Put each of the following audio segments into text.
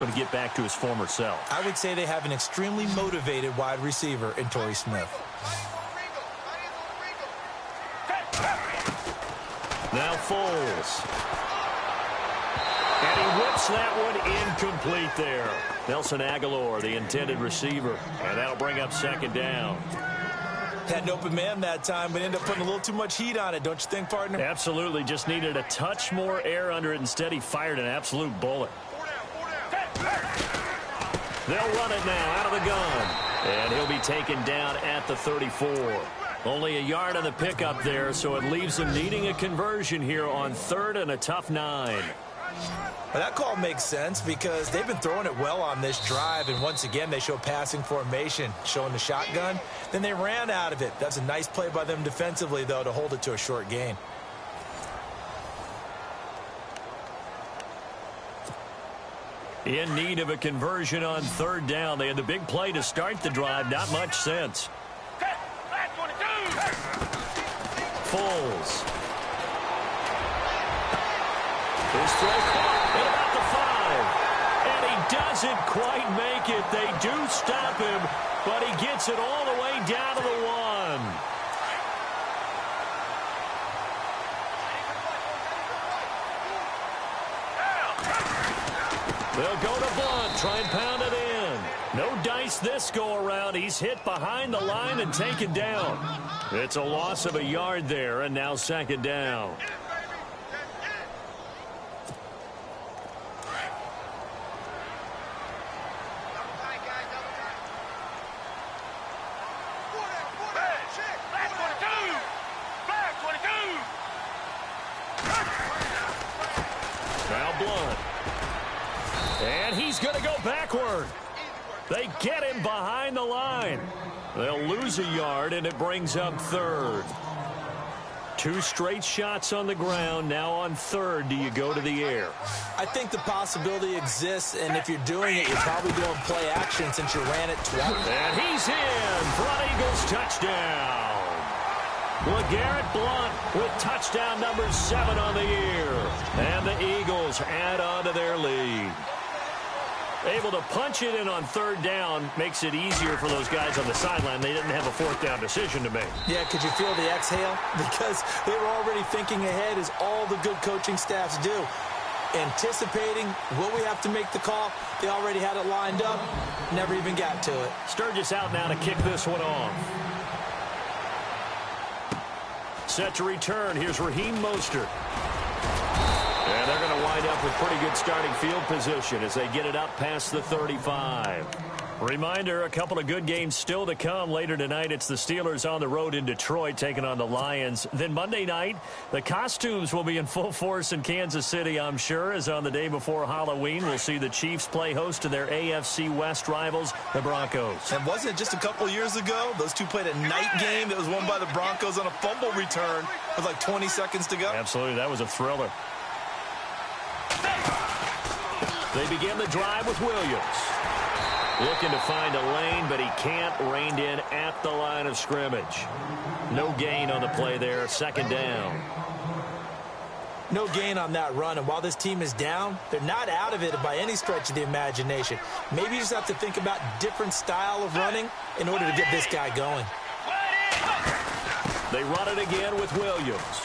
to get back to his former self? I would say they have an extremely motivated wide receiver in Torrey Smith. Now Foles. And he whips that one incomplete there. Nelson Aguilar, the intended receiver. And that'll bring up second down. Had an open man that time, but ended up putting a little too much heat on it, don't you think, partner? Absolutely. Just needed a touch more air under it. Instead, he fired an absolute bullet. They'll run it now out of the gun. And he'll be taken down at the 34. Only a yard on the pickup there, so it leaves him needing a conversion here on 3rd and a tough 9. Well, that call makes sense because they've been throwing it well on this drive, and once again they show passing formation, showing the shotgun. Then they ran out of it. That's a nice play by them defensively, though, to hold it to a short gain. In need of a conversion on 3rd down. They had the big play to start the drive. Not much sense. Foles. His throw caught at about the 5. And he doesn't quite make it. They do stop him, but he gets it all the way down to the 1. They'll go to Blunt, try and pound it in. No dice this go-around. He's hit behind the line and taken down. It's a loss of a yard there, and now second down. Now Blunt. And he's going to go backward. They get him behind the line. They'll lose a yard, and it brings up 3rd. 2 straight shots on the ground. Now on 3rd, do you go to the air? I think the possibility exists, and if you're doing it, you're probably doing play action since you ran it twice. And he's in. Front Eagles touchdown. LeGarrette Blunt with touchdown number 7 on the year. And the Eagles add on to their lead. Able to punch it in on 3rd down makes it easier for those guys on the sideline. They didn't have a 4th down decision to make. Yeah, could you feel the exhale? Because they were already thinking ahead, as all the good coaching staffs do. Anticipating, will we have to make the call? They already had it lined up, never even got to it. Sturgis out now to kick this one off. Set to return. Here's Raheem Mostert. And they're going to wind up with pretty good starting field position as they get it up past the 35. Reminder, a couple of good games still to come. Later tonight, it's the Steelers on the road in Detroit taking on the Lions. Then Monday night, the costumes will be in full force in Kansas City, I'm sure, as on the day before Halloween, we'll see the Chiefs play host to their AFC West rivals, the Broncos. And wasn't it just a couple years ago, those two played a night game that was won by the Broncos on a fumble return with like 20 seconds to go? Absolutely, that was a thriller. They begin the drive with Williams. Looking to find a lane, but he can't. Reined in at the line of scrimmage. No gain on the play there. Second down. No gain on that run, and while this team is down, they're not out of it by any stretch of the imagination. Maybe you just have to think about different style of running in order to get this guy going. They run it again with Williams.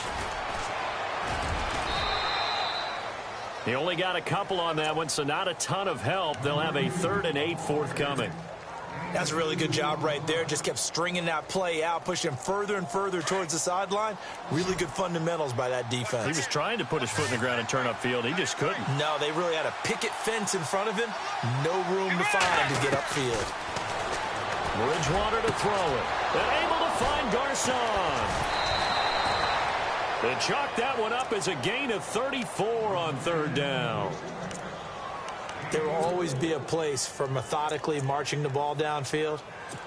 He only got a couple on that one, so not a ton of help. They'll have a 3rd and 8 forthcoming. That's a really good job right there. Just kept stringing that play out, pushing him further and further towards the sideline. Really good fundamentals by that defense. He was trying to put his foot in the ground and turn upfield. He just couldn't. No, they really had a picket fence in front of him. No room to find to get upfield. Bridgewater to throw it. And able to find Garcon. They chalk that one up as a gain of 34 on 3rd down. There will always be a place for methodically marching the ball downfield.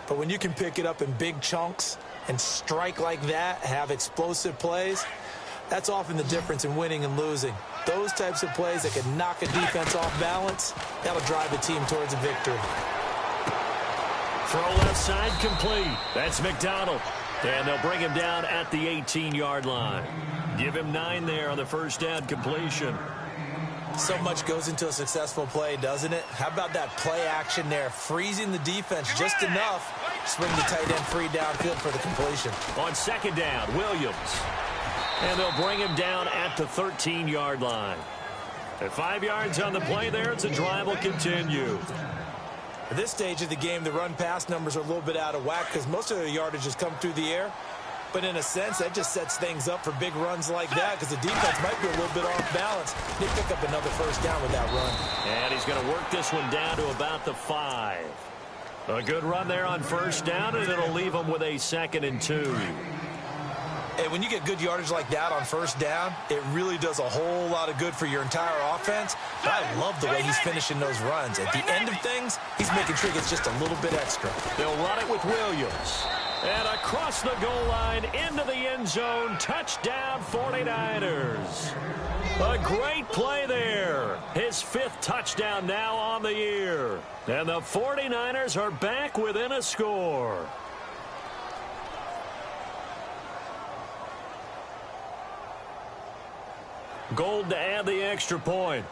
But when you can pick it up in big chunks and strike like that, have explosive plays, that's often the difference in winning and losing. Those types of plays that can knock a defense off balance, that'll drive the team towards a victory. Throw left side complete. That's McDonald. And they'll bring him down at the 18-yard line. Give him 9 there on the first down completion. So much goes into a successful play, doesn't it? How about that play action there, freezing the defense just enough, swing the tight end free downfield for the completion. On second down, Williams. And they'll bring him down at the 13-yard line. At 5 yards on the play there, the drive will continue. At this stage of the game, the run-pass numbers are a little bit out of whack because most of the yardage has come through the air. But in a sense, that just sets things up for big runs like that because the defense might be a little bit off balance. They pick up another first down with that run. And he's going to work this one down to about the 5. A good run there on first down, and it'll leave him with a 2nd and 2. Hey, when you get good yardage like that on first down, it really does a whole lot of good for your entire offense. But I love the way he's finishing those runs. At the end of things, he's making sure he gets just a little bit extra. They'll run it with Williams. And across the goal line, into the end zone, touchdown 49ers. A great play there. His 5th touchdown now on the year. And the 49ers are back within a score. Gold to add the extra point.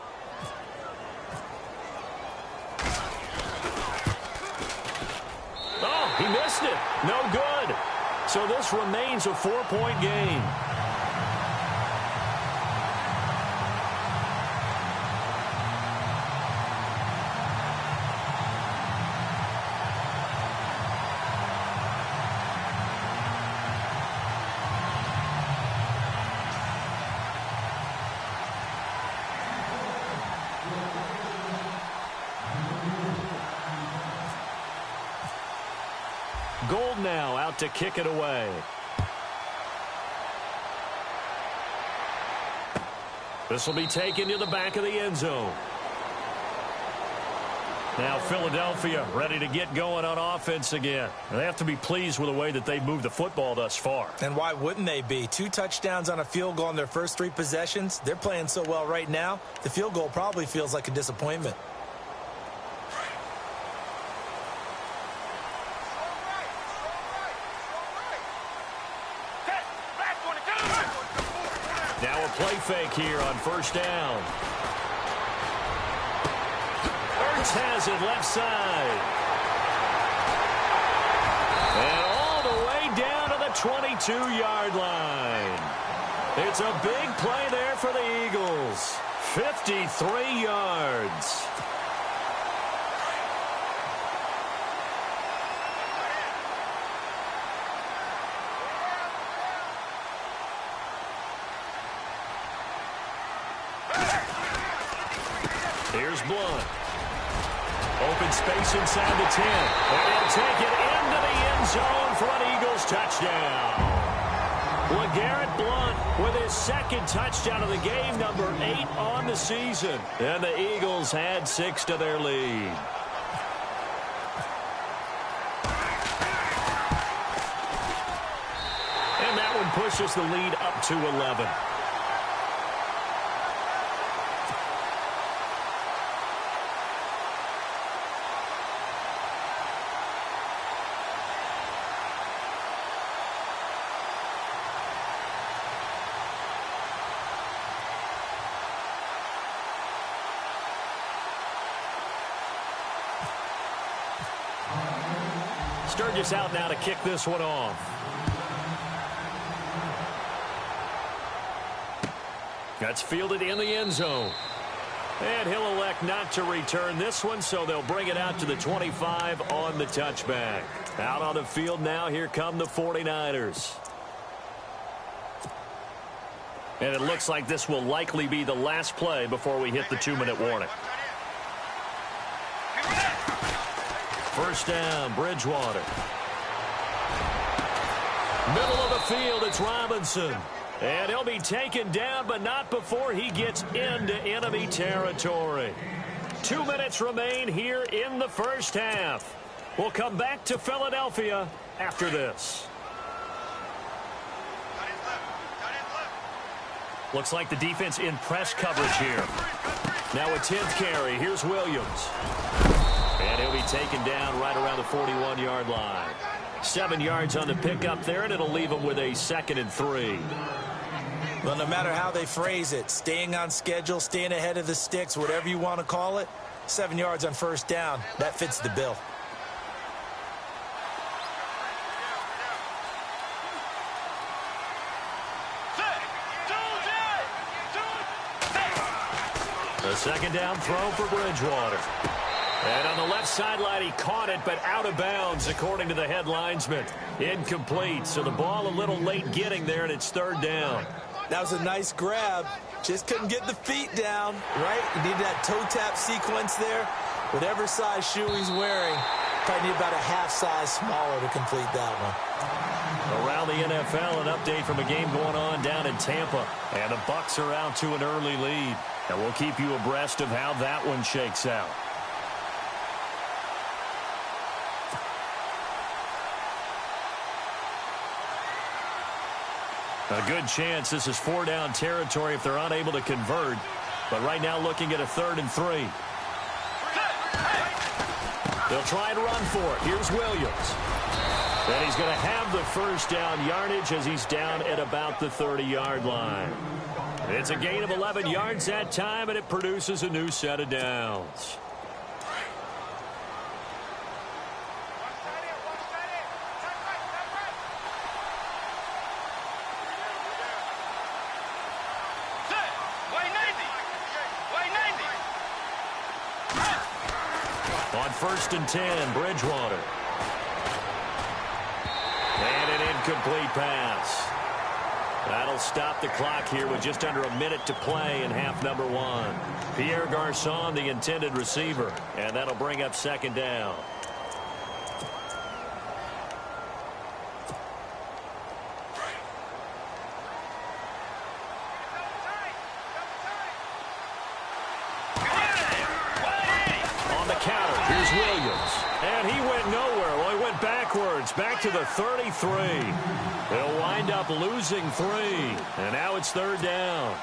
Oh, he missed it. No good. So this remains a 4-point game. Gold now out to kick it away. This will be taken to the back of the end zone. Now Philadelphia ready to get going on offense again. And they have to be pleased with the way that they've moved the football thus far. And why wouldn't they be? 2 touchdowns on a field goal in their first 3 possessions. They're playing so well right now, the field goal probably feels like a disappointment. Now a play fake here on first down. Ertz has it left side. And all the way down to the 22-yard line. It's a big play there for the Eagles. 53 yards. Here's Blunt. Open space inside the 10. And he'll take it into the end zone for an Eagles touchdown. LeGarrette Blunt with his 2nd touchdown of the game, number 8 on the season. And the Eagles had 6 to their lead. And that one pushes the lead up to 11. Sturgis out now to kick this one off. That's fielded in the end zone. And he'll elect not to return this one, so they'll bring it out to the 25 on the touchback. Out on the field now, here come the 49ers. And it looks like this will likely be the last play before we hit the 2-minute warning. First down, Bridgewater. Middle of the field, it's Robinson. And he'll be taken down, but not before he gets into enemy territory. 2 minutes remain here in the first half. We'll come back to Philadelphia after this. Looks like the defense in press coverage here. Now a 10th carry. Here's Williams. And he'll be taken down right around the 41-yard line. 7 yards on the pickup there, and it'll leave him with a 2nd and 3. Well, no matter how they phrase it, staying on schedule, staying ahead of the sticks, whatever you want to call it, 7 yards on first down, that fits the bill. The second down throw for Bridgewater. And on the left sideline, he caught it, but out of bounds, according to the head linesman. Incomplete, so the ball a little late getting there, and it's third down. That was a nice grab. Just couldn't get the feet down, right? You need that toe tap sequence there. Whatever size shoe he's wearing, probably need about a half size smaller to complete that one. Around the NFL, an update from a game going on down in Tampa. And the Bucs are out to an early lead. And we'll keep you abreast of how that one shakes out. A good chance this is 4-down territory if they're unable to convert. But right now looking at a 3rd and 3. They'll try and run for it. Here's Williams. And he's going to have the first down yardage as he's down at about the 30-yard line. It's a gain of 11 yards that time, and it produces a new set of downs. On 1st and 10, Bridgewater. And an incomplete pass. That'll stop the clock here with just under a minute to play in half number 1. Pierre Garçon, the intended receiver, and that'll bring up 2nd down. On the counter, here's Williams. And he went nowhere. Well, he went backwards, back to the 33. They'll wind up losing 3. And now it's 3rd down.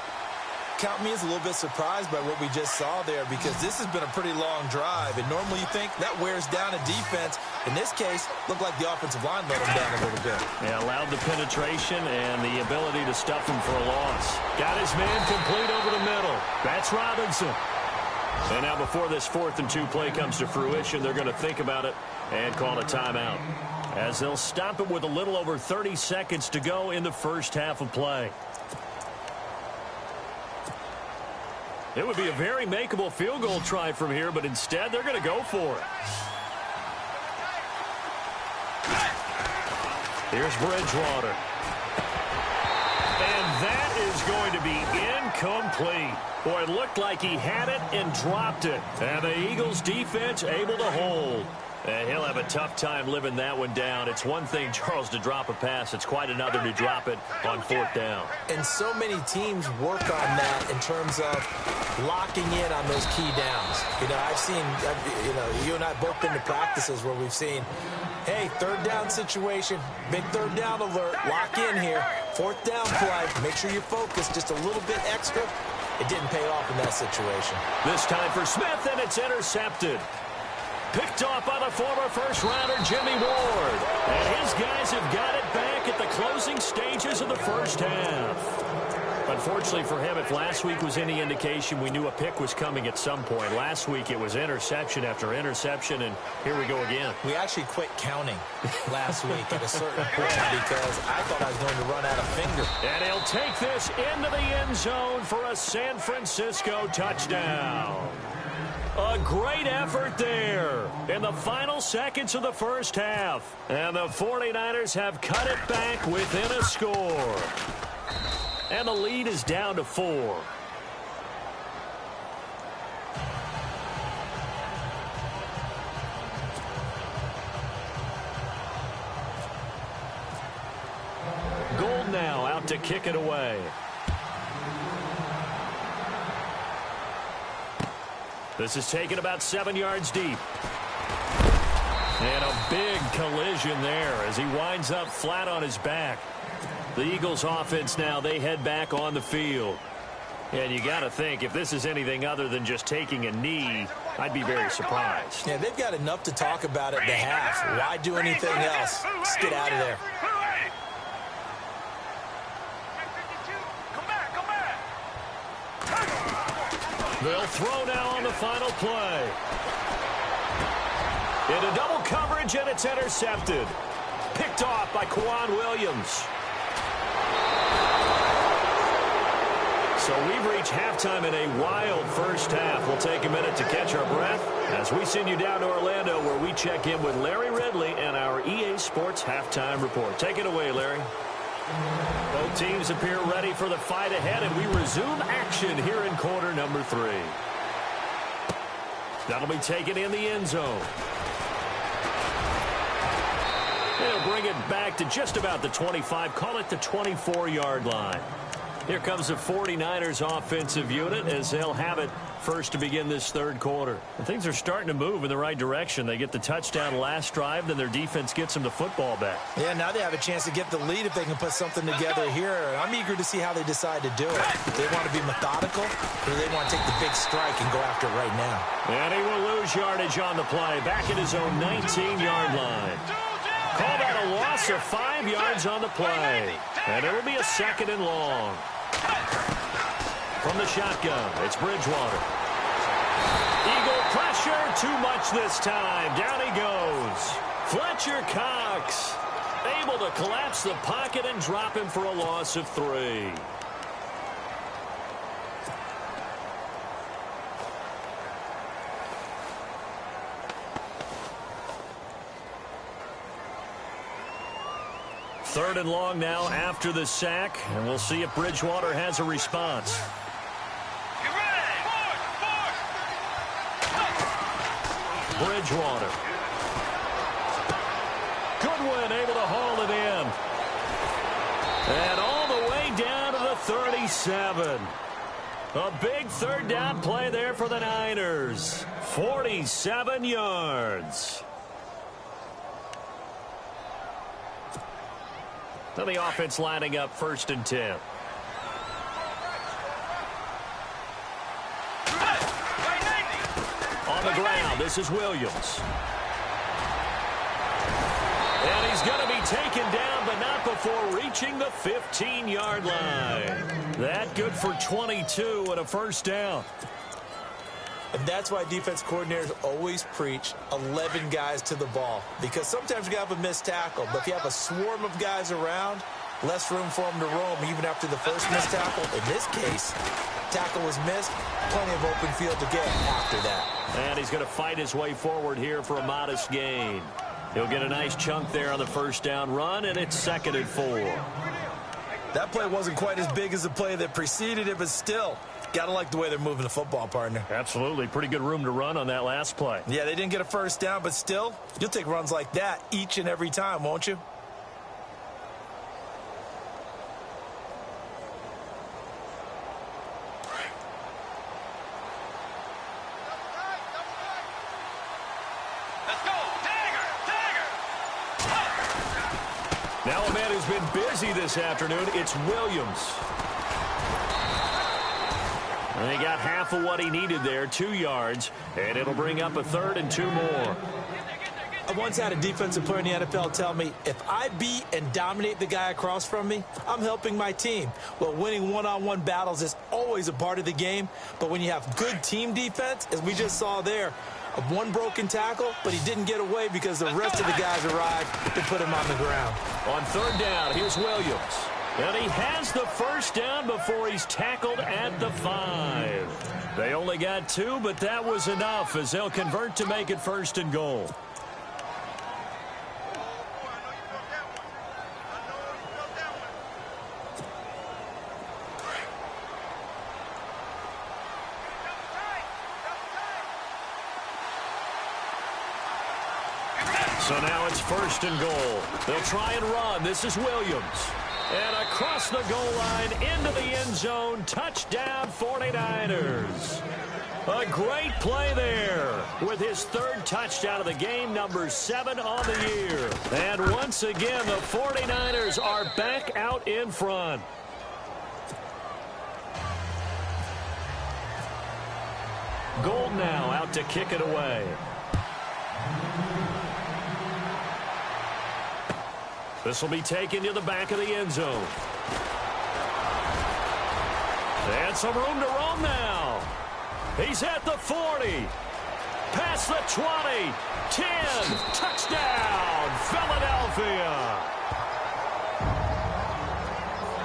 Count me as a little bit surprised by what we just saw there, because this has been a pretty long drive. And normally you think that wears down a defense. In this case, looked like the offensive line let him down a little bit. Yeah, allowed the penetration and the ability to stuff him for a loss. Got his man complete over the middle. That's Robinson. And now before this 4th and 2 play comes to fruition, they're going to think about it and call a timeout, as they'll stop it with a little over 30 seconds to go in the first half of play. It would be a very makeable field goal try from here, but instead they're going to go for it. Here's Bridgewater. And that is going to be incomplete. Boy, it looked like he had it and dropped it. And the Eagles defense able to hold. And he'll have a tough time living that one down. It's one thing, Charles, to drop a pass. It's quite another to drop it on 4th down. And so many teams work on that in terms of locking in on those key downs. You know, I've seen, you and I both been to practices where we've seen, hey, 3rd down situation, big 3rd down alert, lock in here. 4th down play, make sure you focus just a little bit extra. It didn't pay off in that situation. This time for Smith, and it's intercepted. Picked off by the former first-rounder Jimmy Ward. And his guys have got it back at the closing stages of the first half. Unfortunately for him, if last week was any indication, we knew a pick was coming at some point. Last week it was interception after interception, and here we go again. We actually quit counting last week at a certain point because I thought I was going to run out of finger. And he'll take this into the end zone for a San Francisco touchdown. A great effort there in the final seconds of the first half. And the 49ers have cut it back within a score. And the lead is down to 4. Gold now out to kick it away. This is taken about 7 yards deep. And a big collision there as he winds up flat on his back. The Eagles offense now, they head back on the field. And you got to think, if this is anything other than just taking a knee, I'd be very surprised. Yeah, they've got enough to talk about at the half. Why do anything else? Just get out of there. They'll throw now on the final play. Into double coverage, and it's intercepted. Picked off by Kwan Williams. So we've reached halftime in a wild first half. We'll take a minute to catch our breath as we send you down to Orlando, where we check in with Larry Ridley and our EA Sports Halftime Report. Take it away, Larry. Both teams appear ready for the fight ahead, and we resume action here in quarter number 3. That'll be taken in the end zone. They'll bring it back to just about the 25, call it the 24-yard line. Here comes the 49ers offensive unit as they'll have it first to begin this third quarter. And things are starting to move in the right direction. They get the touchdown last drive, then their defense gets them the football back. Yeah, now they have a chance to get the lead if they can put something together here. I'm eager to see how they decide to do it. Do they want to be methodical, or do they want to take the big strike and go after it right now? And he will lose yardage on the play, back at his own 19-yard line. Call that a loss of 5 yards on the play. And it'll be a 2nd and long. From the shotgun, it's Bridgewater. Eagle pressure, too much this time. Down he goes. Fletcher Cox able to collapse the pocket and drop him for a loss of 3. Third and long now after the sack, and we'll see if Bridgewater has a response. Bridgewater. Goodwin able to haul it in. And all the way down to the 37. A big third down play there for the Niners. 47 yards. So the offense lining up 1st and 10. On the ground, this is Williams. And he's going to be taken down, but not before reaching the 15-yard line. That good for 22 and a first down. And that's why defense coordinators always preach 11 guys to the ball. Because sometimes you have a missed tackle, but if you have a swarm of guys around, less room for them to roam even after the first missed tackle. In this case, tackle was missed, plenty of open field to get after that. And he's going to fight his way forward here for a modest gain. He'll get a nice chunk there on the first down run, and it's 2nd and 4. That play wasn't quite as big as the play that preceded it, but still, got to like the way they're moving the football, partner. Absolutely. Pretty good room to run on that last play. Yeah, they didn't get a first down, but still, you'll take runs like that each and every time, won't you? Now a man who's been busy this afternoon, it's Williams. And he got half of what he needed there, 2 yards, and it'll bring up a 3rd and 2 more. I once had a defensive player in the NFL tell me, if I beat and dominate the guy across from me, I'm helping my team. Well, winning one-on-one battles is always a part of the game, but when you have good team defense, as we just saw there, one broken tackle, but he didn't get away because the rest of the guys arrived to put him on the ground. On 3rd down, here's Williams. And he has the first down before he's tackled at the 5. They only got 2, but that was enough as they'll convert to make it 1st and goal. So now it's 1st and goal. They'll try and run. This is Williams. And across the goal line, into the end zone, touchdown 49ers. A great play there with his 3rd touchdown of the game, number 7 on the year. And once again, the 49ers are back out in front. Gold now out to kick it away. This will be taken to the back of the end zone. And some room to roam now. He's at the 40. Past the 20. 10. Touchdown, Philadelphia.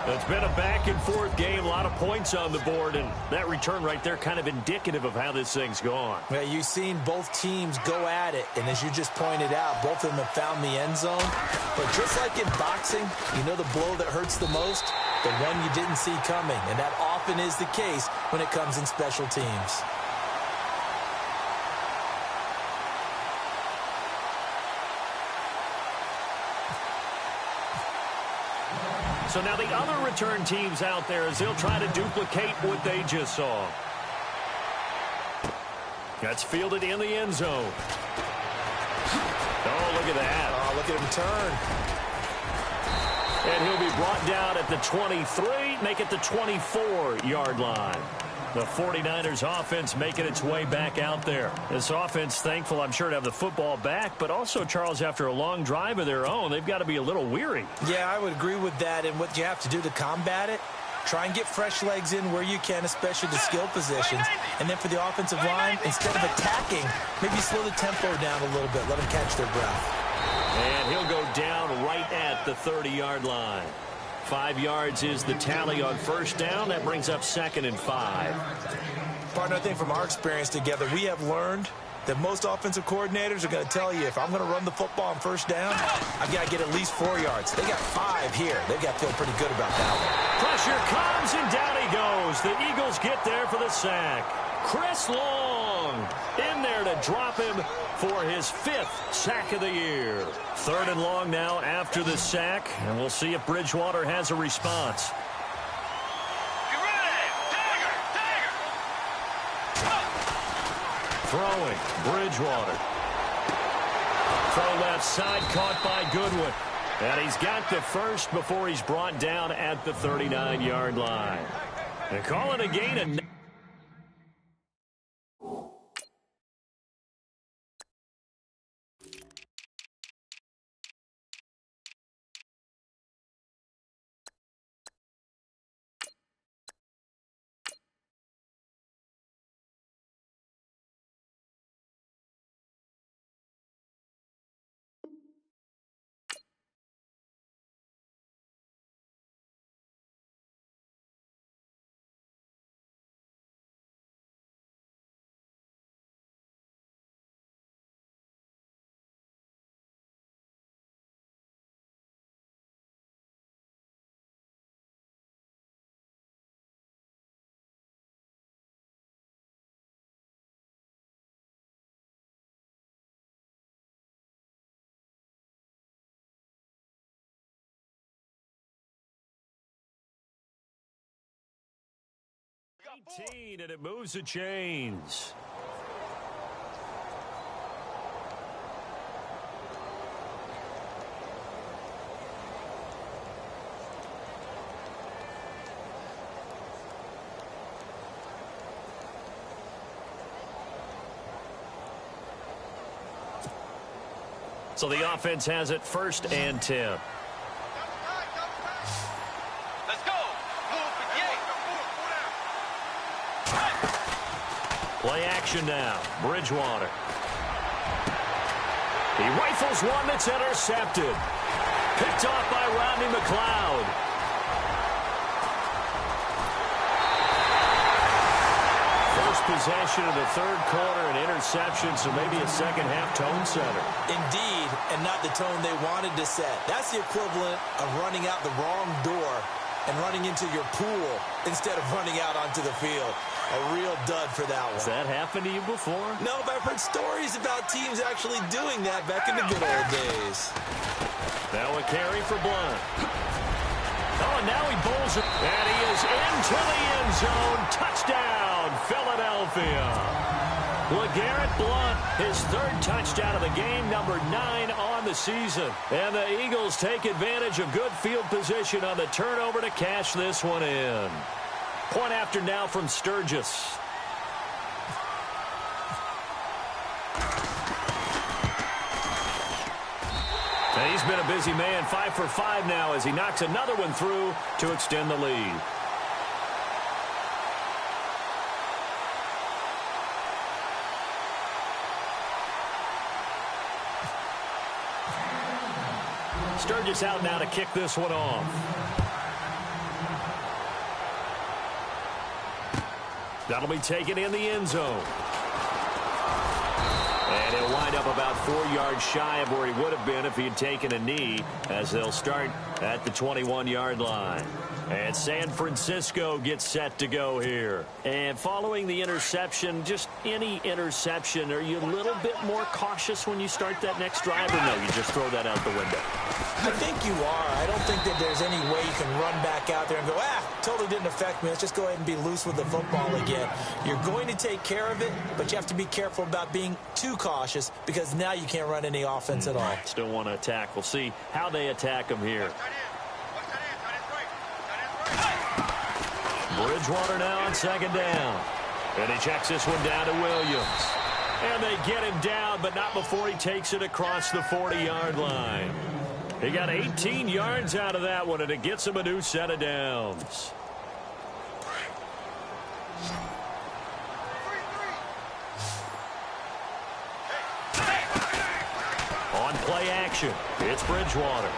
It's been a back-and-forth game, a lot of points on the board, and that return right there kind of indicative of how this thing's gone. Yeah, you've seen both teams go at it, and as you just pointed out, both of them have found the end zone. But just like in boxing, you know the blow that hurts the most? The one you didn't see coming, and that often is the case when it comes in special teams. So now the other return teams out there as they'll try to duplicate what they just saw. That's fielded in the end zone. Oh, look at that. Oh, look at him turn. And he'll be brought down at the 23, make it the 24-yard line. The 49ers offense making its way back out there. This offense, thankful, I'm sure, to have the football back, but also, Charles, after a long drive of their own, they've got to be a little weary. Yeah, I would agree with that, and what you have to do to combat it, try and get fresh legs in where you can, especially the skill positions. And then for the offensive line, instead of attacking, maybe slow the tempo down a little bit, let them catch their breath. And he'll go down right at the 30-yard line. 5 yards is the tally on first down. That brings up 2nd and 5. Partner, I think from our experience together, we have learned that most offensive coordinators are going to tell you, if I'm going to run the football on first down, I've got to get at least 4 yards. They got 5 here. They've got to feel pretty good about that one. Pressure comes, and down he goes. The Eagles get there for the sack. Chris Long in there to drop him for his 5th sack of the year. 3rd and long now after the sack, and we'll see if Bridgewater has a response. Throwing, Bridgewater. Throw left side, caught by Goodwin. And he's got the first before he's brought down at the 39-yard line. They call it a gain of... And it moves the chains. So the offense has it 1st and 10. Play action now. Bridgewater. He rifles one that's intercepted. Picked off by Rodney McLeod. First possession of the 3rd quarter, an interception, so maybe a second-half tone setter. Indeed, and not the tone they wanted to set. That's the equivalent of running out the wrong door and running into your pool instead of running out onto the field. A real dud for that one. Has that happened to you before? No, but I've heard stories about teams actually doing that back in the good old days. Now a carry for Blunt. Oh, and now he bowls it. And he is into the end zone. Touchdown, Philadelphia. LeGarrette Blunt, his 3rd touchdown of the game, number 9 on the season. And the Eagles take advantage of good field position on the turnover to cash this one in. Point after now from Sturgis. And he's been a busy man, 5 for 5 now as he knocks another one through to extend the lead. Sturgis out now to kick this one off. That'll be taken in the end zone. And he'll wind up about 4 yards shy of where he would have been if he had taken a knee, as they'll start at the 21-yard line. And San Francisco gets set to go here. And following the interception, just any interception, are you a little bit more cautious when you start that next drive, or no, you just throw that out the window? I think you are. I don't think that there's any way you can run back out there and go, totally didn't affect me. Let's just go ahead and be loose with the football again. You're going to take care of it, but you have to be careful about being too cautious, because now you can't run any offense at all. Still want to attack. We'll see how they attack them here. Bridgewater now on second down. And he checks this one down to Williams. And they get him down, but not before he takes it across the 40-yard line. He got 18 yards out of that one, and it gets him a new set of downs. On play action, it's Bridgewater.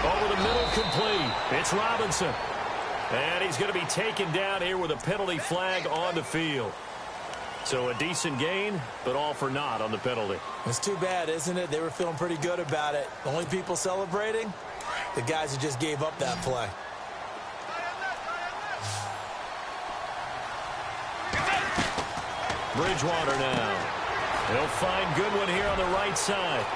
Over the middle, complete. It's Robinson. And he's going to be taken down here with a penalty flag on the field. So a decent gain, but all for naught on the penalty. It's too bad, isn't it? They were feeling pretty good about it. The only people celebrating, the guys who just gave up that play. Bridgewater now. He'll find Goodwin here on the right side.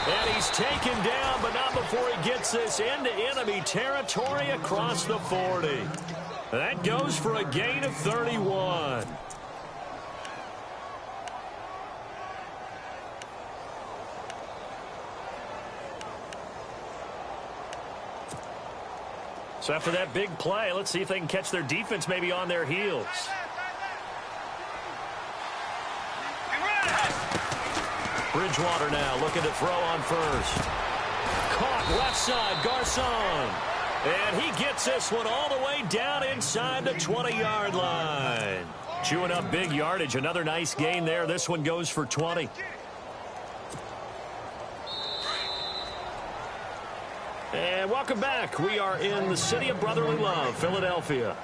And he's taken down, but not before he gets this into enemy territory across the 40. That goes for a gain of 31. So after that big play, let's see if they can catch their defense maybe on their heels. Bridgewater now looking to throw on first. Caught left side, Garcon. And he gets this one all the way down inside the 20-yard line. Chewing up big yardage. Another nice gain there. This one goes for 20. And welcome back. We are in the city of brotherly love, Philadelphia.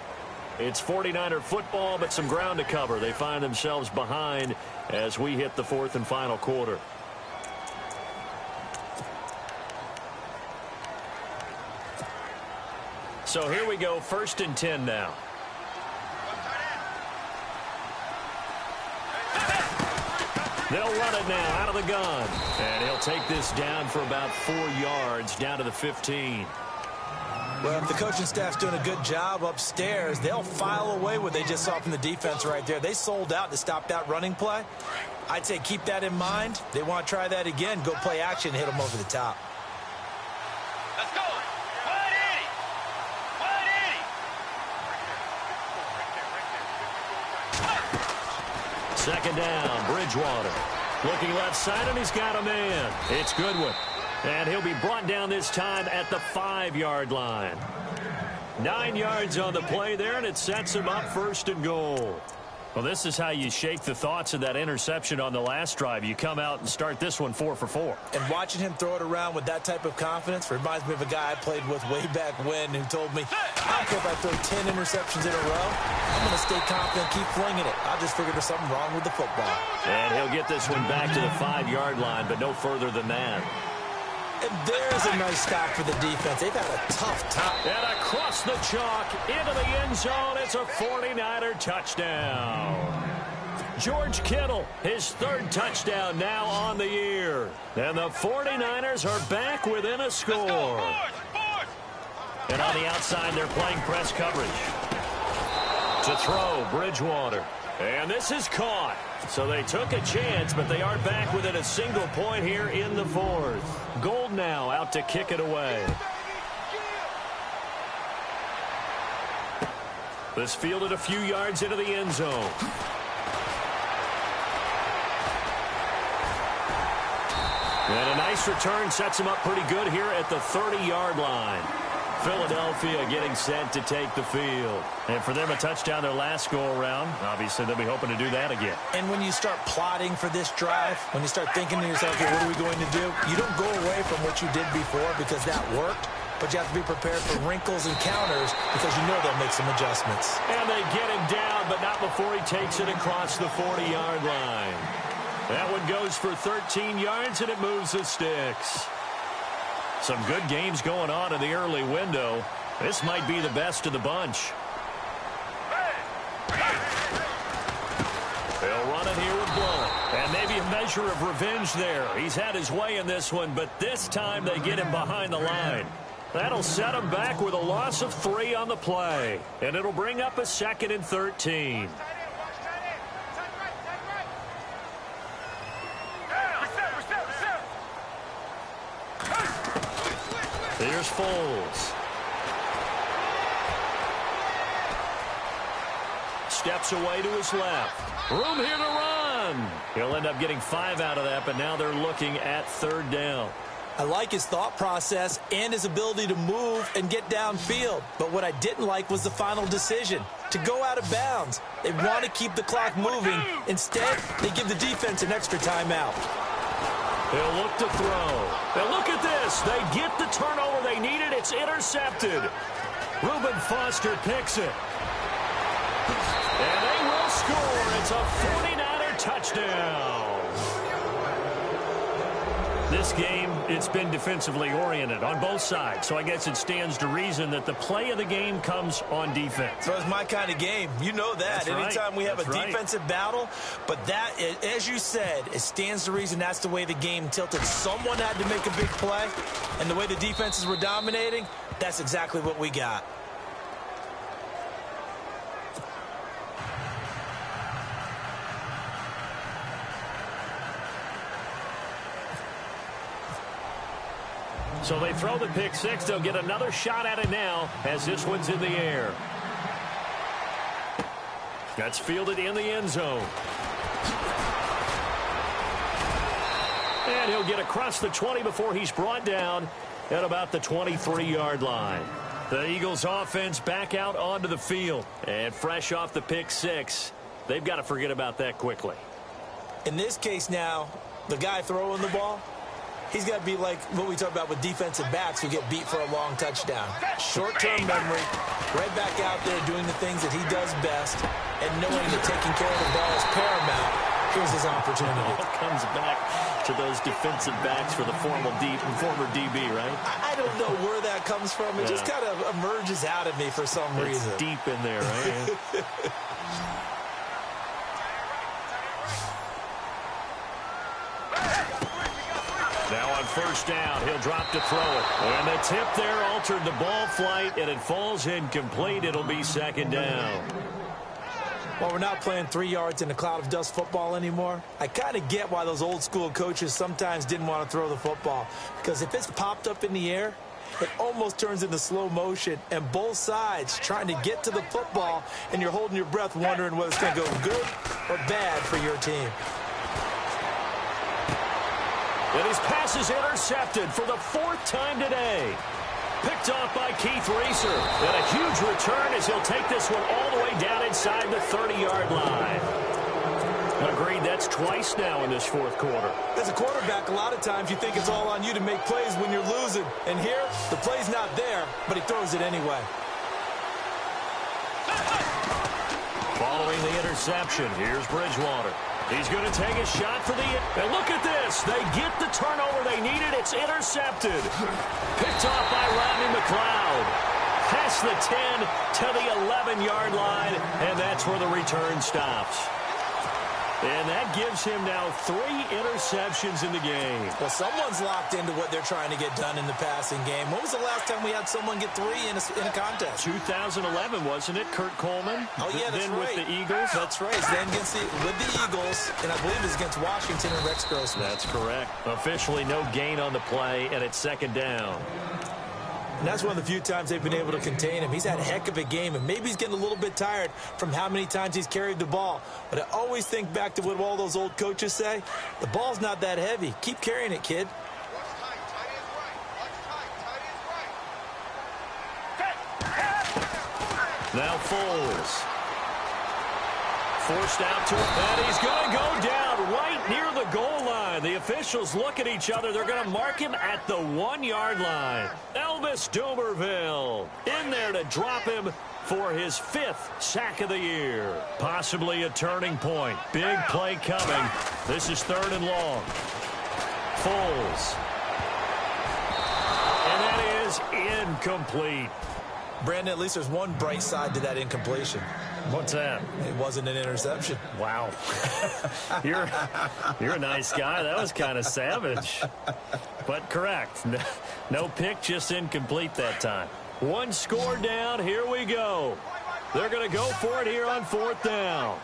It's 49er football, but some ground to cover. They find themselves behind as we hit the fourth and final quarter. So here we go, 1st and 10 now. They'll run it now out of the gun. And he'll take this down for about 4 yards, down to the 15. Well, if the coaching staff's doing a good job upstairs, they'll file away what they just saw from the defense right there. They sold out to stop that running play. I'd say keep that in mind. They want to try that again. Go play action, hit them over the top. Let's go. 180. 180. Second down, Bridgewater. Looking left side, and he's got a man. It's Goodwin. And he'll be brought down this time at the 5-yard line. 9 yards on the play there, and it sets him up 1st and goal. Well, this is how you shake the thoughts of that interception on the last drive. You come out and start this one 4 for 4. And watching him throw it around with that type of confidence reminds me of a guy I played with way back when who told me, I don't care if I throw 10 interceptions in a row. I'm going to stay confident, keep flinging it. I just figured there's something wrong with the football. And he'll get this one back to the 5-yard line, but no further than that. And there's a nice stop for the defense. They've had a tough time. And across the chalk, into the end zone, it's a 49er touchdown. George Kittle, his 3rd touchdown now on the year. And the 49ers are back within a score. And on the outside, they're playing press coverage. To throw, Bridgewater. And this is caught. So they took a chance, but they are back within a single point here in the 4th. Gold now out to kick it away. This fielded a few yards into the end zone. And a nice return sets him up pretty good here at the 30-yard line. Philadelphia getting set to take the field. And for them, a touchdown their last go-around. Obviously, they'll be hoping to do that again. And when you start plotting for this drive, when you start thinking to yourself, okay, what are we going to do? You don't go away from what you did before because that worked, but you have to be prepared for wrinkles and counters because you know they'll make some adjustments. And they get him down, but not before he takes it across the 40-yard line. That one goes for 13 yards, and it moves the sticks. Some good games going on in the early window. This might be the best of the bunch. They'll run it here with Blount. And maybe a measure of revenge there. He's had his way in this one, but this time they get him behind the line. That'll set him back with a loss of 3 on the play. And it'll bring up a 2nd and 13. Here's Foles. Steps away to his left. Room here to run. He'll end up getting 5 out of that, but now they're looking at 3rd down. I like his thought process and his ability to move and get downfield. But what I didn't like was the final decision, to go out of bounds. They want to keep the clock moving. Instead, they give the defense an extra timeout. They'll look to throw. Now look at this. They get the turnover they needed. It's intercepted. Reuben Foster picks it. And they will score. It's a 49er touchdown. This game, it's been defensively oriented on both sides, so I guess it stands to reason that the play of the game comes on defense. So it's my kind of game. You know that. That's Anytime right. we have That's a defensive battle, but that, as you said, it stands to reason that's the way the game tilted. Someone had to make a big play, and the way the defenses were dominating, that's exactly what we got. So they throw the pick 6. They'll get another shot at it now as this one's in the air. That's fielded in the end zone. And he'll get across the 20 before he's brought down at about the 23-yard line. The Eagles offense back out onto the field. And fresh off the pick 6, they've got to forget about that quickly. In this case now, the guy throwing the ball, he's got to be like what we talk about with defensive backs who get beat for a long touchdown. Short-term memory, right back out there doing the things that he does best, and knowing that taking care of the ball is paramount. Here's his opportunity. It all comes back to those defensive backs for the former DB, right? I don't know where that comes from. It just kind of emerges out of me for some reason. It's deep in there, right? Now on 1st down, he'll drop to throw it. And the tip there altered the ball flight, and it falls incomplete. It'll be 2nd down. Well, we're not playing 3 yards in a cloud of dust football anymore. I kind of get why those old school coaches sometimes didn't want to throw the football. Because if it's popped up in the air, it almost turns into slow motion, and both sides trying to get to the football, and you're holding your breath wondering whether it's going to go good or bad for your team. And his pass is intercepted for the 4th time today. Picked off by Keith Reeser. And a huge return as he'll take this one all the way down inside the 30-yard line. Agreed, that's twice now in this 4th quarter. As a quarterback, a lot of times you think it's all on you to make plays when you're losing. And here, the play's not there, but he throws it anyway. Following the interception, here's Bridgewater. He's going to take a shot for the... And look at this. They get the turnover they needed. It's intercepted. Picked off by Rodney McLeod. Past the 10 to the 11-yard line, and that's where the return stops. And that gives him now 3 interceptions in the game. Well, someone's locked into what they're trying to get done in the passing game. When was the last time we had someone get 3 in a contest? 2011, wasn't it? Kurt Coleman. Oh, yeah, that's then right. with the Eagles. That's right. Then with the Eagles, and I believe it's against Washington and Rex Grossman. That's correct. Officially no gain on the play, and it's 2nd down. And that's one of the few times they've been able to contain him. He's had a heck of a game, and maybe he's getting a little bit tired from how many times he's carried the ball. But I always think back to what all those old coaches say. The ball's not that heavy. Keep carrying it, kid. Now Foles. Forced out to it, and he's going to go down right near the goal line. The officials look at each other. They're going to mark him at the 1-yard line. Elvis Dumervil in there to drop him for his 5th sack of the year. Possibly a turning point. Big play coming. This is 3rd and long. Foles. And that is incomplete. Brandon, at least there's one bright side to that incompletion. What's that? It wasn't an interception. Wow. You're a nice guy. That was kind of savage. But correct. No pick, just incomplete that time. 1 score down. Here we go. They're going to go for it here on 4th down.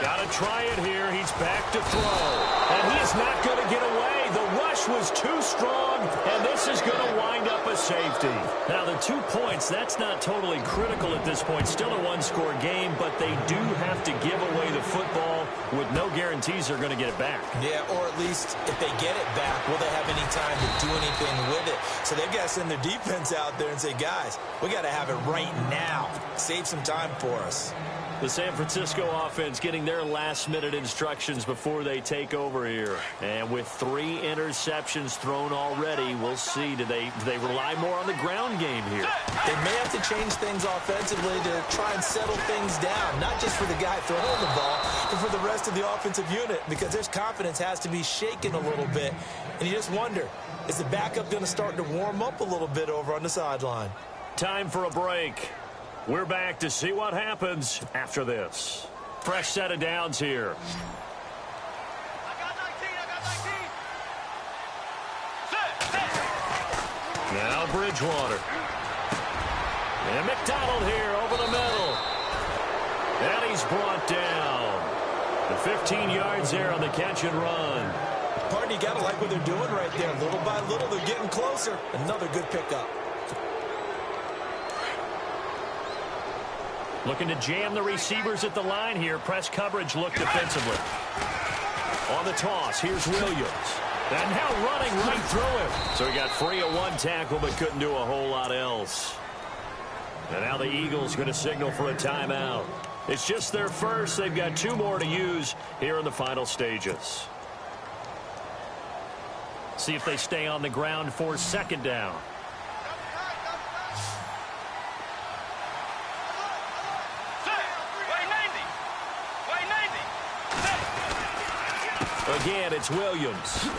Got to try it here. He's back to throw. And he is not going to get away. The rush was too strong, and this is going to wind up a safety. Now, the 2 points, that's not totally critical at this point. Still a 1-score game, but they do have to give away the football with no guarantees they're going to get it back. Yeah, or at least if they get it back, will they have any time to do anything with it? So they've got to send their defense out there and say, guys, we got to have it right now. Save some time for us. The San Francisco offense getting their last-minute instructions before they take over here. And with 3 interceptions thrown already, we'll see. Do they rely more on the ground game here? They may have to change things offensively to try and settle things down, not just for the guy throwing the ball, but for the rest of the offensive unit, because their confidence has to be shaken a little bit. And you just wonder, is the backup going to start to warm up a little bit over on the sideline? Time for a break. We're back to see what happens after this. Fresh set of downs here. I got 19. Now Bridgewater. And McDonald here over the middle. And he's brought down. The 15 yards there on the catch and run. Pardon, you got to like what they're doing right there. Little by little, they're getting closer. Another good pickup. Looking to jam the receivers at the line here. Press coverage look defensively. On the toss, here's Williams. And now running right through him. So he got free of 1 tackle but couldn't do a whole lot else. And now the Eagles going to signal for a timeout. It's just their first. They've got 2 more to use here in the final stages. See if they stay on the ground for 2nd down. Again, it's Williams.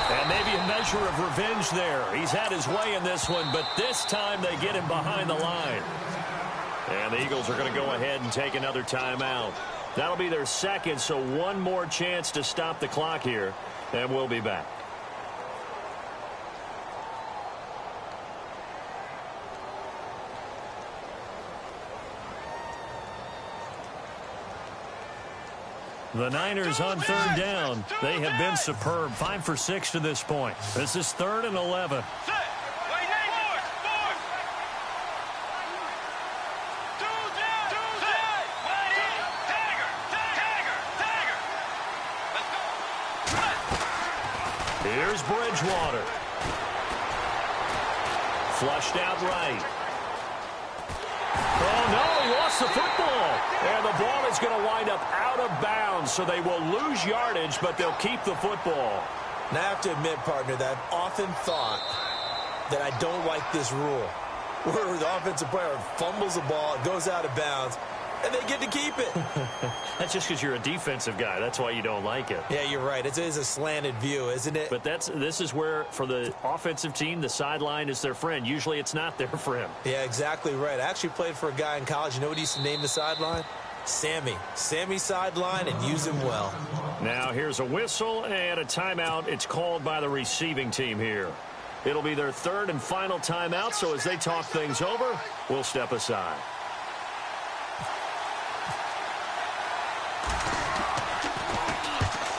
And maybe a measure of revenge there. He's had his way in this one, but this time they get him behind the line. And the Eagles are going to go ahead and take another timeout. That'll be their 2nd, so 1 more chance to stop the clock here, and we'll be back. The Niners on 3rd down. They have been superb. 5 for 6 to this point. This is 3rd and 11. Here's Bridgewater. Flushed out right. Oh, no, he lost the football. And the ball is going to wind up out of bounds, so they will lose yardage, but they'll keep the football. Now, I have to admit, partner, that I've often thought that I don't like this rule, where the offensive player fumbles the ball, it goes out of bounds, and they get to keep it. That's just because you're a defensive guy. That's why you don't like it. Yeah, you're right. It is a slanted view, isn't it? But this is where, for the offensive team, the sideline is their friend. Usually it's not their friend. Yeah, exactly right. I actually played for a guy in college. You know what he used to name the sideline? Sammy. Sammy sideline, and use him well. Now here's a whistle and a timeout. It's called by the receiving team here. It'll be their 3rd and final timeout, so as they talk things over, we'll step aside.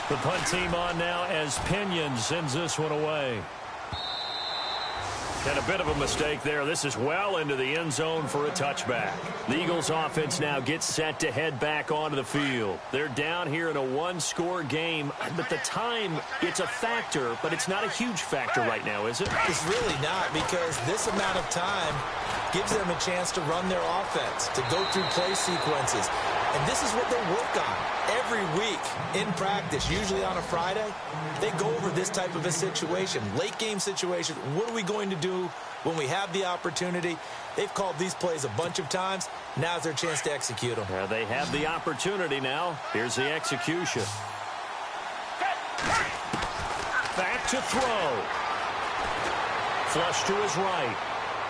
The punt team on now as Pinion sends this one away. And a bit of a mistake there. This is well into the end zone for a touchback. The Eagles offense now gets set to head back onto the field. They're down here in a one-score game. But the time, it's a factor, but it's not a huge factor right now, is it? It's really not, because this amount of time gives them a chance to run their offense, to go through play sequences. And this is what they'll work on every week in practice, usually on a Friday. They go over this type of a situation, late game situation. What are we going to do when we have the opportunity? They've called these plays a bunch of times. Now's their chance to execute them. They have the opportunity now. Here's the execution. Back to throw. Flush to his right.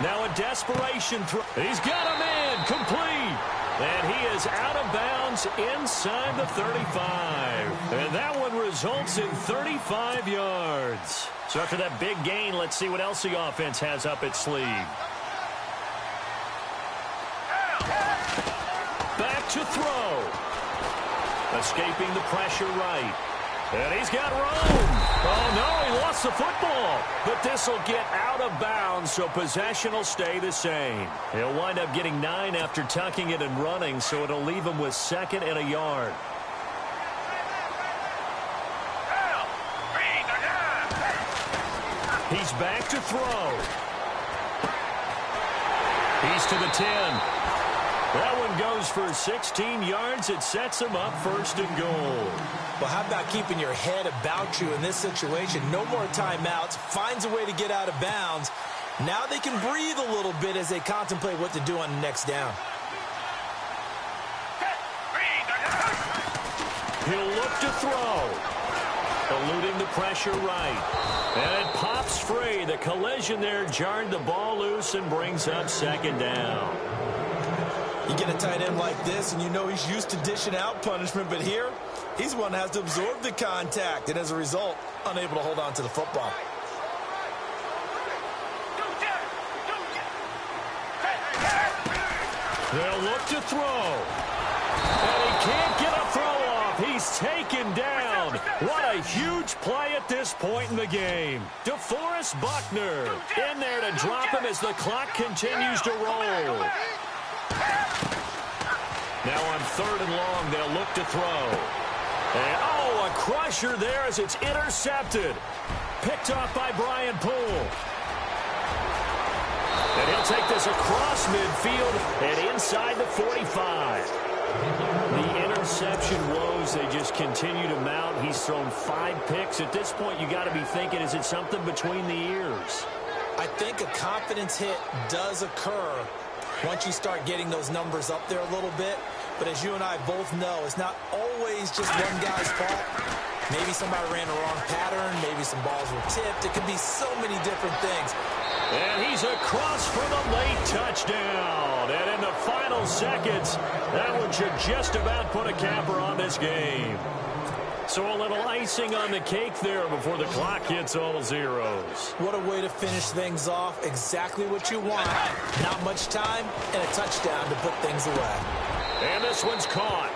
Now a desperation throw. He's got a man complete. And he is out of bounds inside the 35. And that one results in 35 yards. So after that big gain, let's see what else the offense has up its sleeve. Back to throw. Escaping the pressure right. And he's got room. Oh, no, he lost the football. But this will get out of bounds, so possession will stay the same. He'll wind up getting 9 after tucking it and running, so it'll leave him with 2nd and a yard. He's back to throw. He's to the 10. That one goes for 16 yards. It sets him up 1st and goal. Well, how about keeping your head about you in this situation? No more timeouts. Finds a way to get out of bounds. Now they can breathe a little bit as they contemplate what to do on the next down. He'll look to throw. Eluding the pressure right. And it pops free. The collision there jarred the ball loose and brings up 2nd down. You get a tight end like this, and you know he's used to dishing out punishment, but here, he's one that has to absorb the contact, and as a result, unable to hold on to the football. They'll look to throw. And he can't get a throw off. He's taken down. What a huge play at this point in the game. DeForest Buckner in there to drop him as the clock continues to roll. Now on 3rd and long, they'll look to throw. And, oh, a crusher there as it's intercepted. Picked off by Brian Poole. And he'll take this across midfield and inside the 45. The interception woes, they just continue to mount. He's thrown 5 picks. At this point, you got to be thinking, is it something between the ears? I think a confidence hit does occur once you start getting those numbers up there a little bit. But as you and I both know, it's not always just one guy's fault. Maybe somebody ran a wrong pattern. Maybe some balls were tipped. It could be so many different things. And he's across for the late touchdown. And in the final seconds, that one should just about put a capper on this game. So a little icing on the cake there before the clock hits all zeros. What a way to finish things off. Exactly what you want. Not much time and a touchdown to put things away. And this one's caught.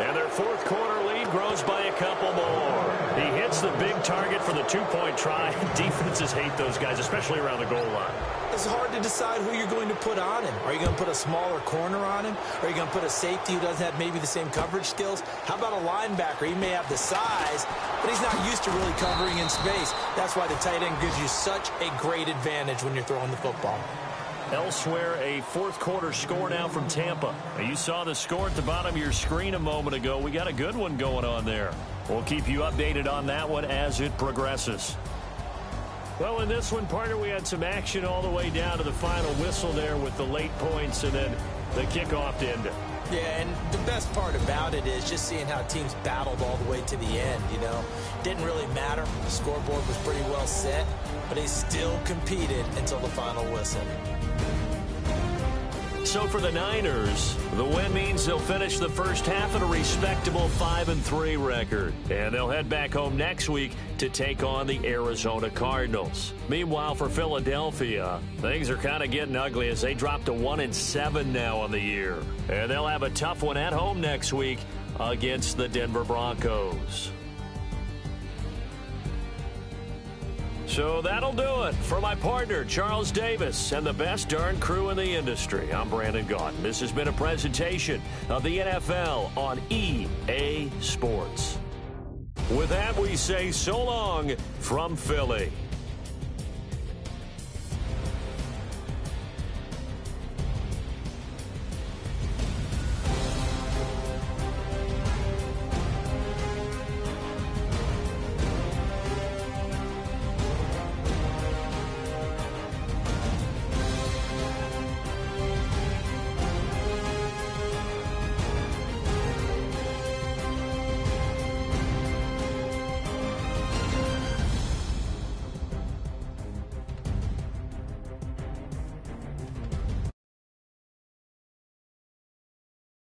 And their 4th quarter lead grows by a couple more. He hits the big target for the 2-point try. Defenses hate those guys, especially around the goal line. It's hard to decide who you're going to put on him. Are you going to put a smaller corner on him? Are you going to put a safety who doesn't have maybe the same coverage skills? How about a linebacker? He may have the size, but he's not used to really covering in space. That's why the tight end gives you such a great advantage when you're throwing the football. Elsewhere, a 4th quarter score now from Tampa. You saw the score at the bottom of your screen a moment ago. We got a good one going on there. We'll keep you updated on that one as it progresses. Well, in this one, partner, we had some action all the way down to the final whistle there with the late points and then the kickoff to end it. Yeah, and the best part about it is just seeing how teams battled all the way to the end, you know. Didn't really matter. The scoreboard was pretty well set, but they still competed until the final whistle. So for the Niners, the win means they'll finish the first half at a respectable 5-3 record. And they'll head back home next week to take on the Arizona Cardinals. Meanwhile, for Philadelphia, things are kind of getting ugly as they drop to 1-7 now on the year. And they'll have a tough one at home next week against the Denver Broncos. So that'll do it. For my partner, Charles Davis, and the best darn crew in the industry, I'm Brandon Gaudin. This has been a presentation of the NFL on EA Sports. With that, we say so long from Philly.